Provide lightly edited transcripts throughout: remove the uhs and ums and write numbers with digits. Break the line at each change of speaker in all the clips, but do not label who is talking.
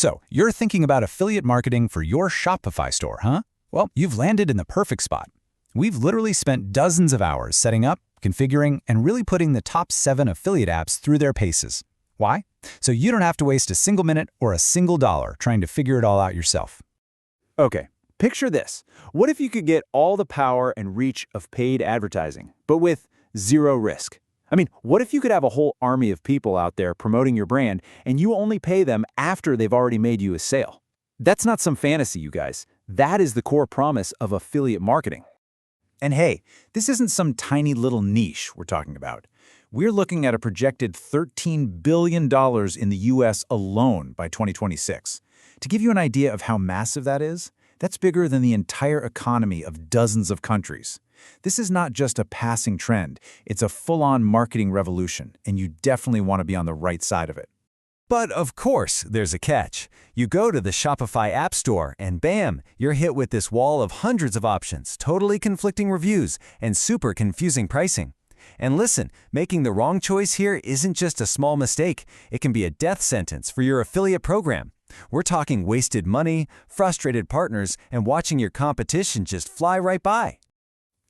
So, you're thinking about affiliate marketing for your Shopify store, huh? Well, you've landed in the perfect spot. We've literally spent dozens of hours setting up, configuring, and really putting the top 7 affiliate apps through their paces. Why? So you don't have to waste a single minute or a single dollar trying to figure it all out yourself.
Okay, picture this. What if you could get all the power and reach of paid advertising, but with zero risk? I mean, what if you could have a whole army of people out there promoting your brand and you only pay them after they've already made you a sale? That's not some fantasy, you guys. That is the core promise of affiliate marketing.
And hey, this isn't some tiny little niche we're talking about. We're looking at a projected $13 billion in the US alone by 2026. To give you an idea of how massive that is, that's bigger than the entire economy of dozens of countries. This is not just a passing trend, it's a full-on marketing revolution, and you definitely want to be on the right side of it.
But of course, there's a catch. You go to the Shopify App Store and bam, you're hit with this wall of hundreds of options, totally conflicting reviews, and super confusing pricing. And listen, making the wrong choice here isn't just a small mistake. It can be a death sentence for your affiliate program. We're talking wasted money, frustrated partners, and watching your competition just fly right by.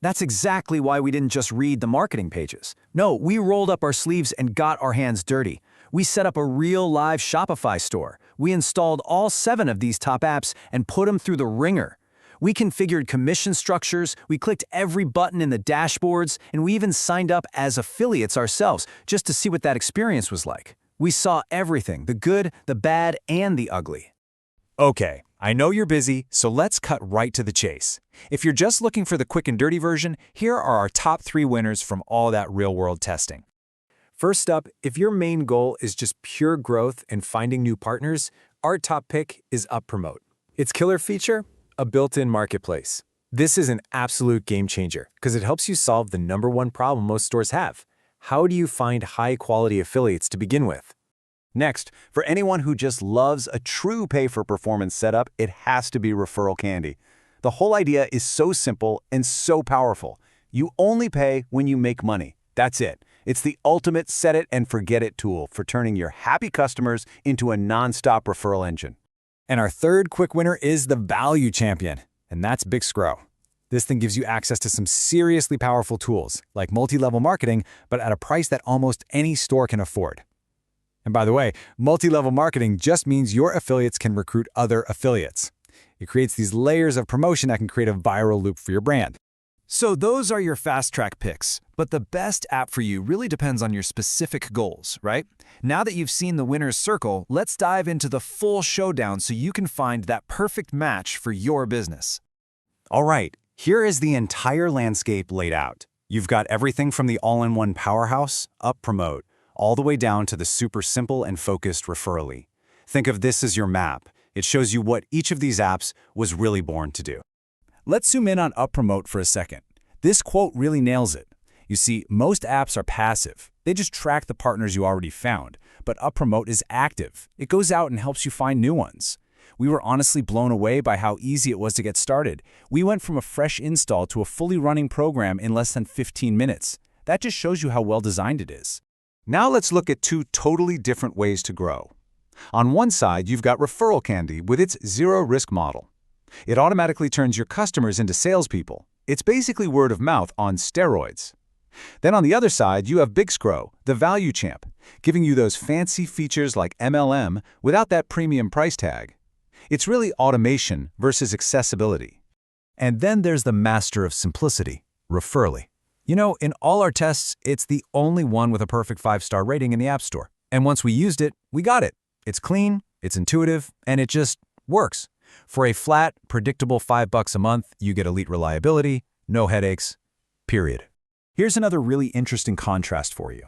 That's exactly why we didn't just read the marketing pages. No, we rolled up our sleeves and got our hands dirty. We set up a real live Shopify store. We installed all 7 of these top apps and put them through the ringer. We configured commission structures, we clicked every button in the dashboards, and we even signed up as affiliates ourselves just to see what that experience was like. We saw everything, the good, the bad, and the ugly.
Okay, I know you're busy, so let's cut right to the chase. If you're just looking for the quick and dirty version, here are our top 3 winners from all that real-world testing.
First up, if your main goal is just pure growth and finding new partners, our top pick is UpPromote. Its killer feature? A built-in marketplace. This is an absolute game changer because it helps you solve the #1 problem most stores have. How do you find high-quality affiliates to begin with?
Next, for anyone who just loves a true pay-for-performance setup, it has to be referral candy. The whole idea is so simple and so powerful. You only pay when you make money. That's it. It's the ultimate set-it-and-forget-it tool for turning your happy customers into a non-stop referral engine.
And our third quick winner is the value champion, and that's Big Scrow. This thing gives you access to some seriously powerful tools, like multi-level marketing, but at a price that almost any store can afford. And by the way, multi-level marketing just means your affiliates can recruit other affiliates. It creates these layers of promotion that can create a viral loop for your brand.
So those are your fast-track picks, but the best app for you really depends on your specific goals, right? Now that you've seen the winner's circle, let's dive into the full showdown so you can find that perfect match for your business.
All right, here is the entire landscape laid out. You've got everything from the all-in-one powerhouse, UpPromote, all the way down to the super simple and focused Referrally. Think of this as your map. It shows you what each of these apps was really born to do.
Let's zoom in on UpPromote for a second. This quote really nails it. You see, most apps are passive. They just track the partners you already found. But UpPromote is active. It goes out and helps you find new ones. We were honestly blown away by how easy it was to get started. We went from a fresh install to a fully running program in less than 15 minutes. That just shows you how well designed it is.
Now let's look at 2 totally different ways to grow. On one side, you've got Referral Candy with its zero-risk model. It automatically turns your customers into salespeople. It's basically word of mouth on steroids. Then on the other side, you have Big Scrow, the value champ, giving you those fancy features like MLM without that premium price tag. It's really automation versus accessibility.
And then there's the master of simplicity, Referrally. You know, in all our tests, it's the only one with a perfect 5-star rating in the App Store. And once we used it, we got it. It's clean, it's intuitive, and it just works. For a flat, predictable $5 a month, you get elite reliability, no headaches, period. Here's another really interesting contrast for you.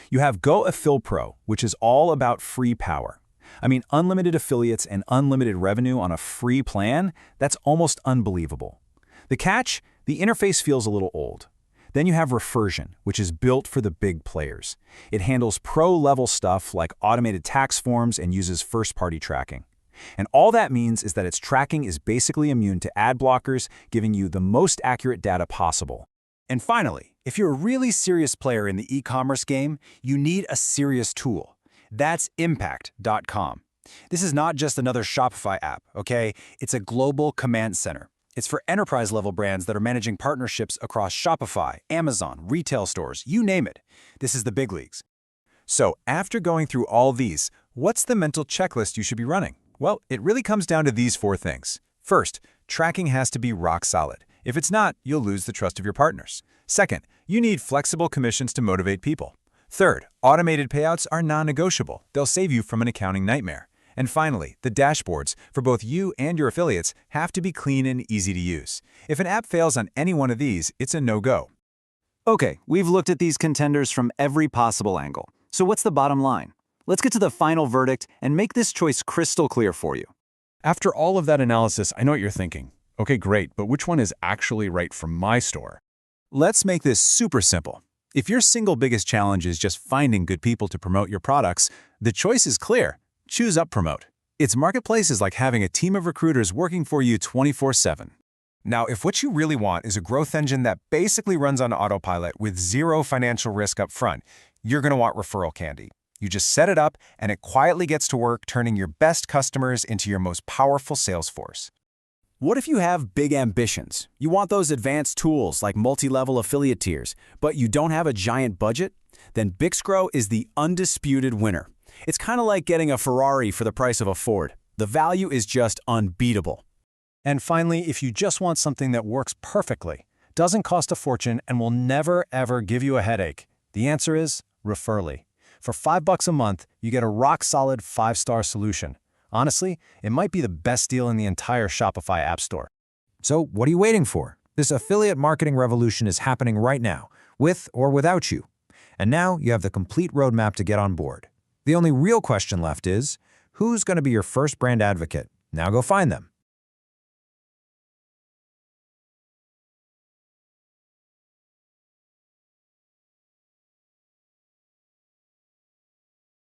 You have GoAffilPro, which is all about free power. I mean, unlimited affiliates and unlimited revenue on a free plan, that's almost unbelievable. The catch? The interface feels a little old. Then you have Refersion, which is built for the big players. It handles pro-level stuff like automated tax forms and uses first-party tracking. And all that means is that its tracking is basically immune to ad blockers, giving you the most accurate data possible. And finally, if you're a really serious player in the e-commerce game, you need a serious tool. That's Impact.com.
This is not just another Shopify app, okay? It's a global command center. It's for enterprise-level brands that are managing partnerships across Shopify, Amazon, retail stores, you name it. This is the big leagues.
So after going through all these, what's the mental checklist you should be running? Well, it really comes down to these 4 things. First, tracking has to be rock solid. If it's not, you'll lose the trust of your partners. Second, you need flexible commissions to motivate people. Third, automated payouts are non-negotiable. They'll save you from an accounting nightmare. And finally, the dashboards for both you and your affiliates have to be clean and easy to use. If an app fails on any one of these, it's a no-go.
Okay, we've looked at these contenders from every possible angle. So what's the bottom line? Let's get to the final verdict and make this choice crystal clear for you.
After all of that analysis, I know what you're thinking. Okay, great, but which one is actually right for my store?
Let's make this super simple. If your single biggest challenge is just finding good people to promote your products, the choice is clear. Choose UpPromote. Its marketplace is like having a team of recruiters working for you 24/7.
Now, if what you really want is a growth engine that basically runs on autopilot with zero financial risk up front, you're going to want Referral Candy. You just set it up, and it quietly gets to work turning your best customers into your most powerful sales force.
What if you have big ambitions? You want those advanced tools like multi-level affiliate tiers, but you don't have a giant budget? Then Bixgrow is the undisputed winner. It's kind of like getting a Ferrari for the price of a Ford. The value is just unbeatable.
And finally, if you just want something that works perfectly, doesn't cost a fortune, and will never, ever give you a headache, the answer is Referly. For $5 a month, you get a rock-solid 5-star solution. Honestly, it might be the best deal in the entire Shopify App Store. So what are you waiting for? This affiliate marketing revolution is happening right now, with or without you. And now you have the complete roadmap to get on board. The only real question left is, who's going to be your first brand advocate? Now go find them.